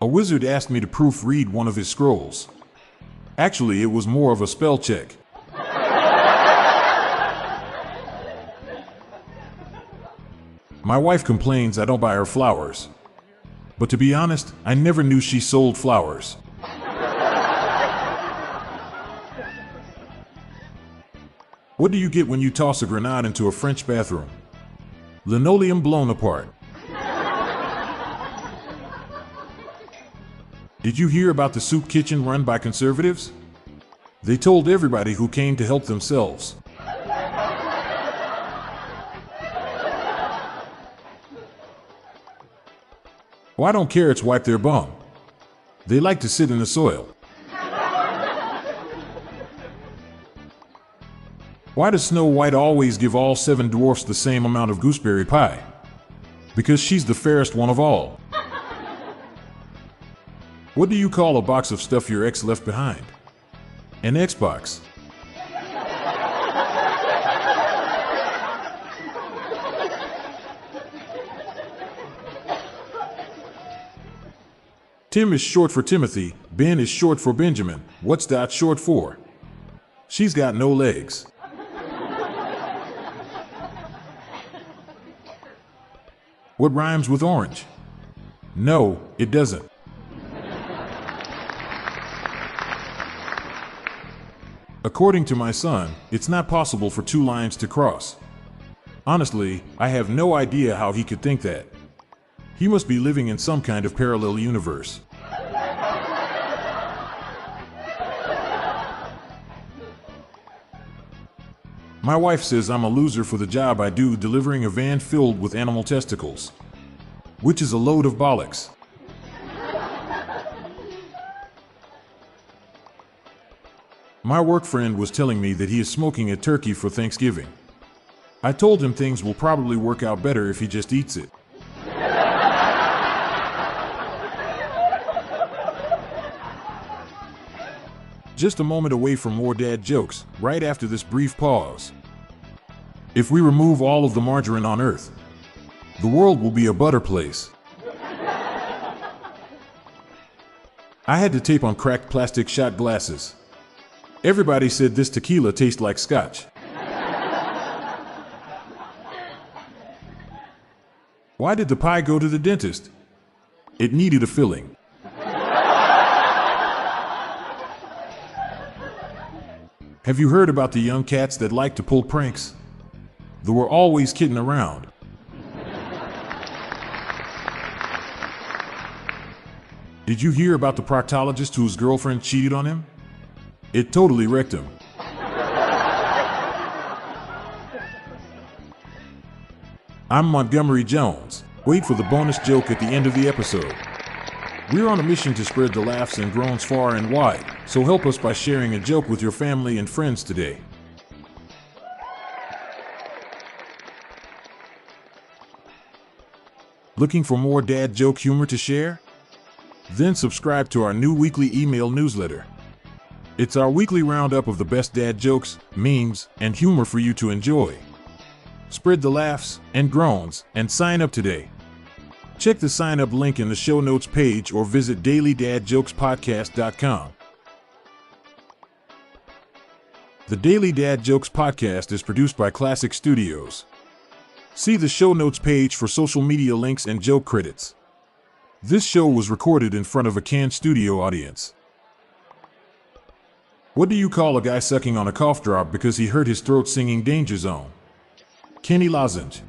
A wizard asked me to proofread one of his scrolls. Actually, it was more of a spell check. My wife complains I don't buy her flowers. But to be honest, I never knew she sold flowers. What do you get when you toss a grenade into a French bathroom? Linoleum blown apart. Did you hear about the soup kitchen run by conservatives? They told everybody who came to help themselves. Why don't carrots wipe their bum? They like to sit in the soil. Why does Snow White always give all 7 dwarfs the same amount of gooseberry pie? Because she's the fairest one of all. What do you call a box of stuff your ex left behind? An Xbox. Tim is short for Timothy, Ben is short for Benjamin. What's that short for? She's got no legs. What rhymes with orange? No, it doesn't. According to my son, it's not possible for 2 lines to cross. Honestly, I have no idea how he could think that. He must be living in some kind of parallel universe. My wife says I'm a loser for the job I do delivering a van filled with animal testicles, which is a load of bollocks. My work friend was telling me that he is smoking a turkey for Thanksgiving. I told him things will probably work out better if he just eats it. Just a moment away from more dad jokes, right after this brief pause. If we remove all of the margarine on Earth, the world will be a butter place. I had to tape on cracked plastic shot glasses. Everybody said this tequila tastes like scotch. Why did the pie go to the dentist? It needed a filling. Have you heard about the young cats that like to pull pranks? They were always kidding around. Did you hear about the proctologist whose girlfriend cheated on him? It totally wrecked him. I'm Montgomery Jones. Wait for the bonus joke at the end of the episode. We're on a mission to spread the laughs and groans far and wide, so help us by sharing a joke with your family and friends today. Looking for more dad joke humor to share? Then subscribe to our new weekly email newsletter. It's our weekly roundup of the best dad jokes, memes, and humor for you to enjoy. Spread the laughs and groans and sign up today. Check the sign up link in the show notes page or visit dailydadjokespodcast.com. The Daily Dad Jokes Podcast is produced by Classic Studios. See the show notes page for social media links and joke credits. This show was recorded in front of a canned studio audience. What do you call a guy sucking on a cough drop because he hurt his throat singing Danger Zone? Kenny Lozenge.